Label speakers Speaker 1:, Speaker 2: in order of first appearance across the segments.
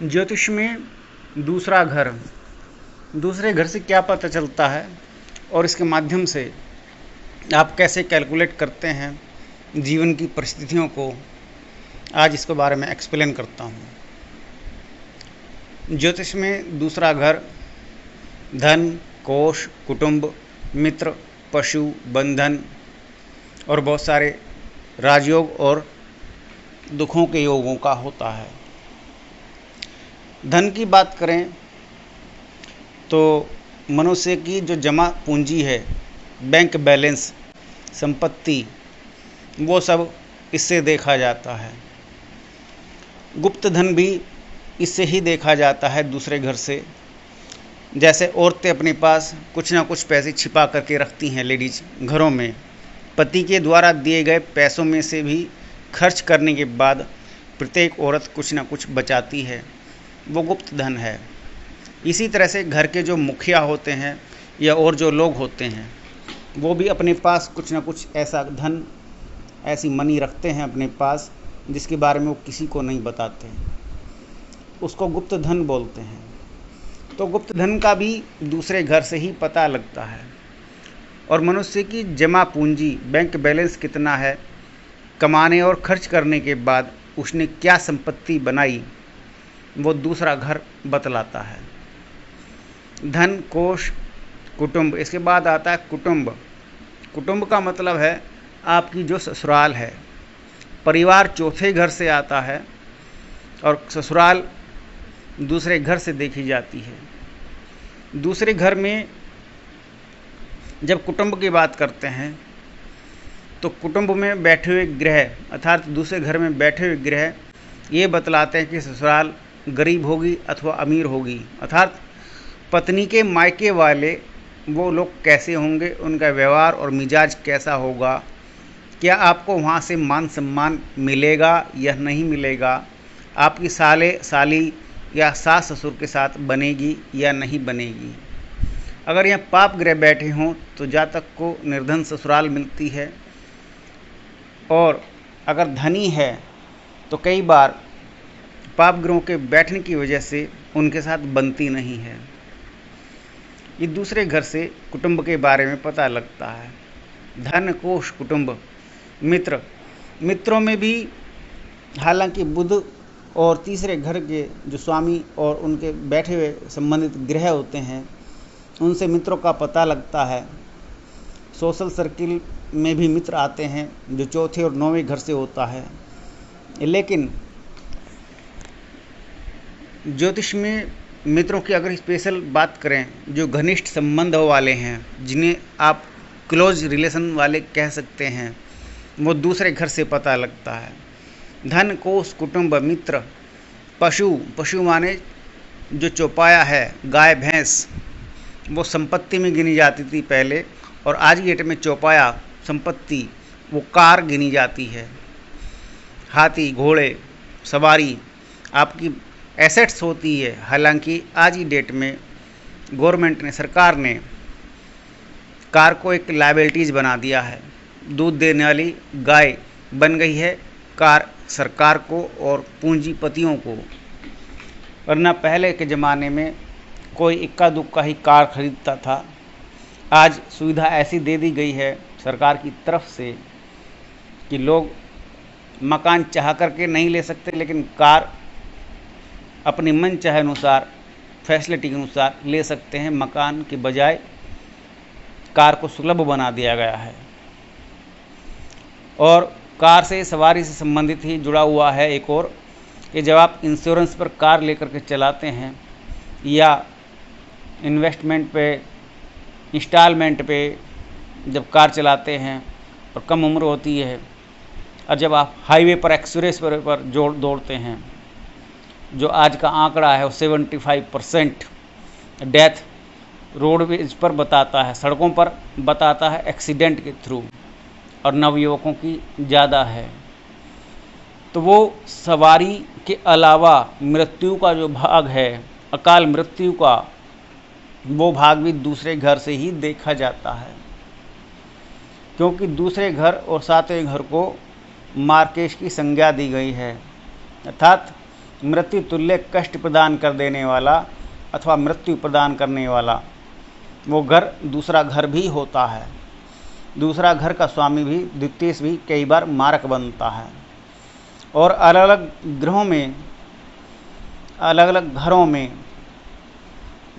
Speaker 1: ज्योतिष में दूसरे घर से क्या पता चलता है और इसके माध्यम से आप कैसे कैलकुलेट करते हैं जीवन की परिस्थितियों को, आज इसके बारे में एक्सप्लेन करता हूँ। ज्योतिष में दूसरा घर धन, कोष, कुटुंब, मित्र, पशु, बंधन और बहुत सारे राजयोग और दुखों के योगों का होता है। धन की बात करें तो मनुष्य की जो जमा पूंजी है, बैंक बैलेंस, संपत्ति, वो सब इससे देखा जाता है। गुप्त धन भी इससे ही देखा जाता है, दूसरे घर से। जैसे औरतें अपने पास कुछ ना कुछ पैसे छिपा करके रखती हैं, लेडीज घरों में, पति के द्वारा दिए गए पैसों में से भी खर्च करने के बाद प्रत्येक औरत कुछ ना कुछ बचाती है, वो गुप्त धन है। इसी तरह से घर के जो मुखिया होते हैं या और जो लोग होते हैं, वो भी अपने पास कुछ ना कुछ ऐसा धन, ऐसी मनी रखते हैं अपने पास, जिसके बारे में वो किसी को नहीं बताते, उसको गुप्त धन बोलते हैं। तो गुप्त धन का भी दूसरे घर से ही पता लगता है। और मनुष्य की जमा पूंजी, बैंक बैलेंस कितना है, कमाने और खर्च करने के बाद उसने क्या संपत्ति बनाई, वो दूसरा घर बतलाता है। धन, कोष, कुटुंब, इसके बाद आता है कुटुंब। कुटुंब का मतलब है आपकी जो ससुराल है। परिवार चौथे घर से आता है और ससुराल दूसरे घर से देखी जाती है। दूसरे घर में जब कुटुंब की बात करते हैं तो कुटुंब में बैठे हुए ग्रह, अर्थात दूसरे घर में बैठे हुए ग्रह, ये बतलाते हैं कि ससुराल गरीब होगी अथवा अमीर होगी। अर्थात पत्नी के मायके वाले वो लोग कैसे होंगे, उनका व्यवहार और मिजाज कैसा होगा, क्या आपको वहाँ से मान सम्मान मिलेगा या नहीं मिलेगा, आपकी साली या सास ससुर के साथ बनेगी या नहीं बनेगी। अगर यहाँ पाप ग्रह बैठे हों तो जातक को निर्धन ससुराल मिलती है, और अगर धनी है तो कई बार पाप ग्रहों के बैठने की वजह से उनके साथ बनती नहीं है। ये दूसरे घर से कुटुंब के बारे में पता लगता है। धन, कोष, कुटुंब, मित्र, मित्रों में भी हालांकि बुध और तीसरे घर के जो स्वामी और उनके बैठे हुए संबंधित ग्रह होते हैं, उनसे मित्रों का पता लगता है। सोशल सर्किल में भी मित्र आते हैं जो चौथे और नौवें घर से होता है। लेकिन ज्योतिष में मित्रों की अगर स्पेशल बात करें, जो घनिष्ठ संबंध वाले हैं, जिन्हें आप क्लोज रिलेशन वाले कह सकते हैं, वो दूसरे घर से पता लगता है। धन, कोष, कुटुंब, मित्र, पशु माने जो चौपाया है, गाय भैंस, वो संपत्ति में गिनी जाती थी पहले, और आज की डेट में चौपाया संपत्ति वो कार गिनी जाती है। हाथी, घोड़े, सवारी आपकी एसेट्स होती है। हालांकि आज की डेट में गवर्नमेंट ने, सरकार ने कार को एक लायबिलिटीज़ बना दिया है। दूध देने वाली गाय बन गई है कार सरकार को और पूंजीपतियों को। वरना पहले के ज़माने में कोई इक्का दुक्का ही कार खरीदता था। आज सुविधा ऐसी दे दी गई है सरकार की तरफ से कि लोग मकान चाह करके नहीं ले सकते, लेकिन कार अपनी मन चाहे अनुसार, फैसिलिटी के अनुसार ले सकते हैं। मकान के बजाय कार को सुलभ बना दिया गया है। और कार से, सवारी से संबंधित ही जुड़ा हुआ है एक और, कि जब आप इंश्योरेंस पर कार लेकर के चलाते हैं या इन्वेस्टमेंट पे, इंस्टॉलमेंट पे जब कार चलाते हैं और कम उम्र होती है, और जब आप हाईवे पर, एक्सप्रेस पर दौड़ते हैं, जो आज का आंकड़ा है वो 75% डेथ रोडवेज पर बताता है, सड़कों पर बताता है एक्सीडेंट के थ्रू, और नवयुवकों की ज़्यादा है। तो वो सवारी के अलावा मृत्यु का जो भाग है, अकाल मृत्यु का, वो भाग भी दूसरे घर से ही देखा जाता है। क्योंकि दूसरे घर और सातवें घर को मार्केश की संज्ञा दी गई है। अर्थात मृत्यु तुल्य कष्ट प्रदान कर देने वाला अथवा मृत्यु प्रदान करने वाला वो घर दूसरा घर भी होता है। दूसरा घर का स्वामी भी द्वितीयेश भी कई बार मारक बनता है। और अलग अलग ग्रहों में, अलग अलग घरों में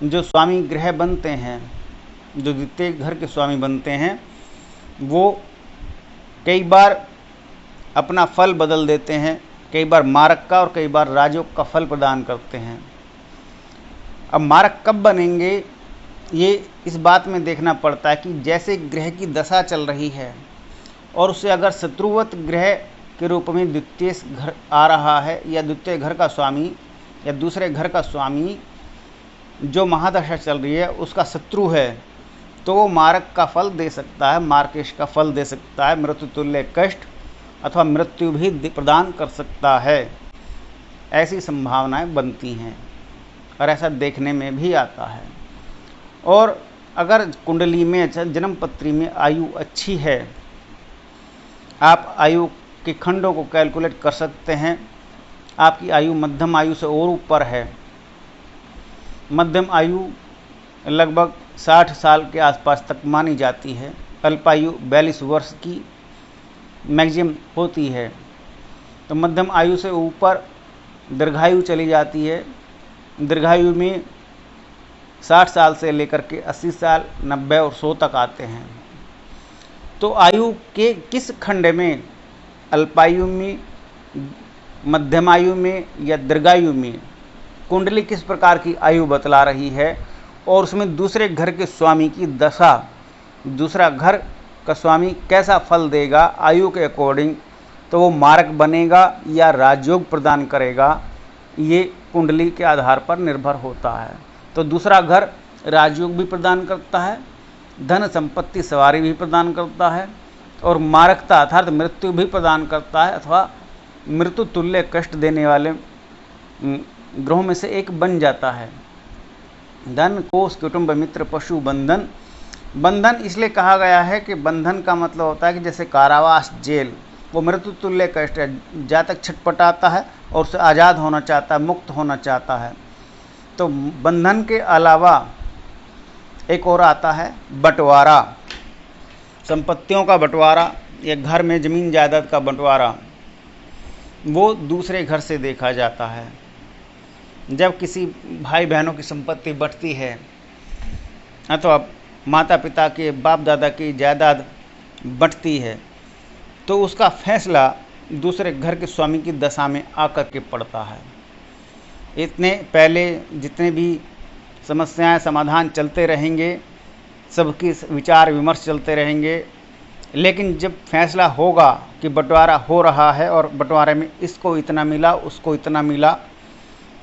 Speaker 1: जो स्वामी ग्रह बनते हैं, जो द्वितीय घर के स्वामी बनते हैं, वो कई बार अपना फल बदल देते हैं। कई बार मारक का और कई बार राजयोग का फल प्रदान करते हैं। अब मारक कब बनेंगे, ये इस बात में देखना पड़ता है कि जैसे ग्रह की दशा चल रही है और उसे अगर शत्रुवत ग्रह के रूप में द्वितीय घर आ रहा है या द्वितीय घर का स्वामी या दूसरे घर का स्वामी जो महादशा चल रही है उसका शत्रु है, तो वो मारक का फल दे सकता है, मार्केश का फल दे सकता है, मृत्यु तुल्य कष्ट अथवा मृत्यु भी प्रदान कर सकता है। ऐसी संभावनाएं बनती हैं और ऐसा देखने में भी आता है। और अगर कुंडली में, जन्म पत्री में आयु अच्छी है, आप आयु के खंडों को कैलकुलेट कर सकते हैं। आपकी आयु मध्यम आयु से और ऊपर है, मध्यम आयु लगभग 60 साल के आसपास तक मानी जाती है। अल्पायु 42 वर्ष की मैक्सिमम होती है। तो मध्यम आयु से ऊपर दीर्घायु चली जाती है। दीर्घायु में 60 साल से लेकर के 80 साल, 90 और 100 तक आते हैं। तो आयु के किस खंड में, अल्पायु में, मध्यमायु में या दीर्घायु में, कुंडली किस प्रकार की आयु बतला रही है और उसमें दूसरे घर के स्वामी की दशा, दूसरा घर का स्वामी कैसा फल देगा आयु के अकॉर्डिंग, तो वो मारक बनेगा या राजयोग प्रदान करेगा, ये कुंडली के आधार पर निर्भर होता है। तो दूसरा घर राजयोग भी प्रदान करता है, धन संपत्ति सवारी भी प्रदान करता है और मारकता अर्थात मृत्यु भी प्रदान करता है अथवा मृत्यु तुल्य कष्ट देने वाले ग्रहों में से एक बन जाता है। धन, कोष, कुटुंब, मित्र, पशु, बंधन। बंधन इसलिए कहा गया है कि बंधन का मतलब होता है कि जैसे कारावास, जेल, वो मृत्यु तुल्य कष्ट है। जातक छटपटाता है और उससे आज़ाद होना चाहता है, मुक्त होना चाहता है। तो बंधन के अलावा एक और आता है बंटवारा, संपत्तियों का बंटवारा या घर में ज़मीन जायदाद का बंटवारा, वो दूसरे घर से देखा जाता है। जब किसी भाई बहनों की संपत्ति बढ़ती है अथवा माता पिता के, बाप दादा की जायदाद बढ़ती है, तो उसका फैसला दूसरे घर के स्वामी की दशा में आकर के पड़ता है। इतने पहले जितने भी समस्याएं समाधान चलते रहेंगे, सबकी विचार विमर्श चलते रहेंगे, लेकिन जब फैसला होगा कि बंटवारा हो रहा है और बंटवारे में इसको इतना मिला, उसको इतना मिला,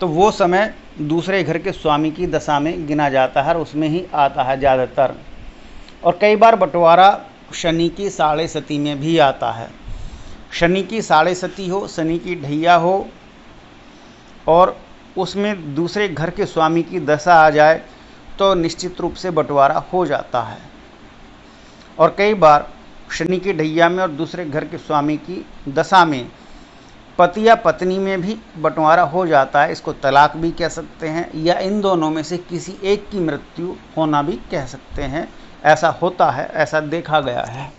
Speaker 1: तो वो समय दूसरे घर के स्वामी की दशा में गिना जाता है और उसमें ही आता है ज़्यादातर। और कई बार बंटवारा शनि की साढ़े सती में भी आता है। शनि की साढ़े सती हो, शनि की ढैया हो और उसमें दूसरे घर के स्वामी की दशा आ जाए तो निश्चित रूप से बंटवारा हो जाता है। और कई बार शनि की ढैया में और दूसरे घर के स्वामी की दशा में पति या पत्नी में भी बंटवारा हो जाता है। इसको तलाक भी कह सकते हैं या इन दोनों में से किसी एक की मृत्यु होना भी कह सकते हैं। ऐसा होता है, ऐसा देखा गया है।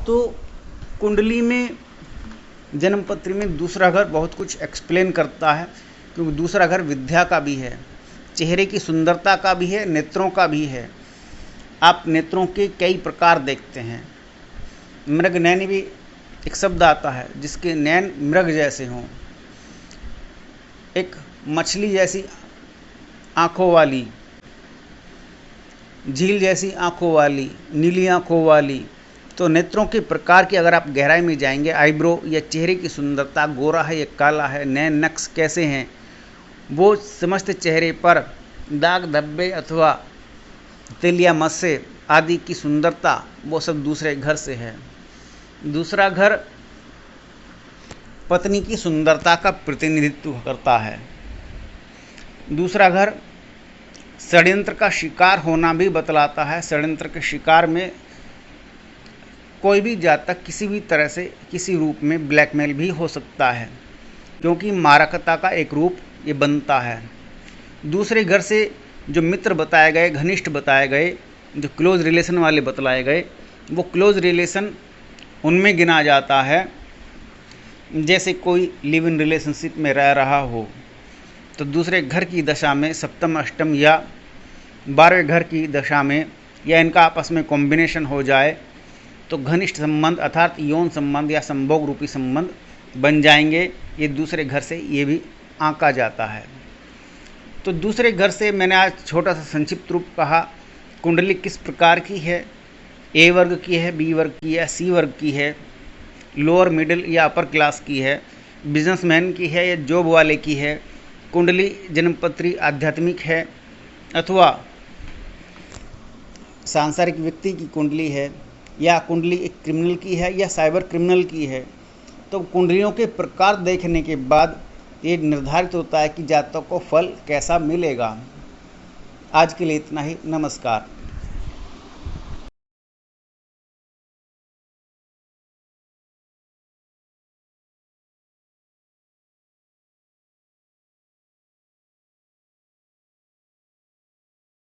Speaker 1: तो कुंडली में, जन्मपत्री में दूसरा घर बहुत कुछ एक्सप्लेन करता है, क्योंकि दूसरा घर विद्या का भी है, चेहरे की सुंदरता का भी है, नेत्रों का भी है। आप नेत्रों के कई प्रकार देखते हैं। मृग नैनी भी एक शब्द आता है जिसके नैन मृग जैसे हों, एक मछली जैसी आँखों वाली, झील जैसी आँखों वाली, नीली आँखों वाली। तो नेत्रों के प्रकार की अगर आप गहराई में जाएंगे, आईब्रो या चेहरे की सुंदरता, गोरा है या काला है, नैन नक्श कैसे हैं, वो समस्त चेहरे पर दाग धब्बे अथवा तेलिया मस्से आदि की सुंदरता, वो सब दूसरे घर से है। दूसरा घर पत्नी की सुंदरता का प्रतिनिधित्व करता है। दूसरा घर षड्यंत्र का शिकार होना भी बतलाता है। षड्यंत्र के शिकार में कोई भी जातक किसी भी तरह से, किसी रूप में ब्लैकमेल भी हो सकता है। क्योंकि मारकता का एक रूप ये बनता है। दूसरे घर से जो मित्र बताए गए, घनिष्ठ बताए गए, जो क्लोज रिलेशन वाले बतलाए गए, वो क्लोज रिलेशन उनमें गिना जाता है जैसे कोई लिव इन रिलेशनशिप में रह रहा हो। तो दूसरे घर की दशा में, सप्तम अष्टम या 12वें घर की दशा में, या इनका आपस में कॉम्बिनेशन हो जाए तो घनिष्ठ संबंध अर्थात यौन संबंध या संभोग रूपी संबंध बन जाएंगे। ये दूसरे घर से ये भी आंका जाता है। तो दूसरे घर से मैंने आज छोटा सा संक्षिप्त रूप कहा। कुंडली किस प्रकार की है, ए वर्ग की है, बी वर्ग की है, सी वर्ग की है, लोअर मिडिल या अपर क्लास की है, बिजनेसमैन की है या जॉब वाले की है, कुंडली जन्मपत्री आध्यात्मिक है अथवा सांसारिक व्यक्ति की कुंडली है, या कुंडली एक क्रिमिनल की है या साइबर क्रिमिनल की है। तो कुंडलियों के प्रकार देखने के बाद ये निर्धारित होता है कि जातक को फल कैसा मिलेगा। आज के लिए इतना ही। नमस्कार।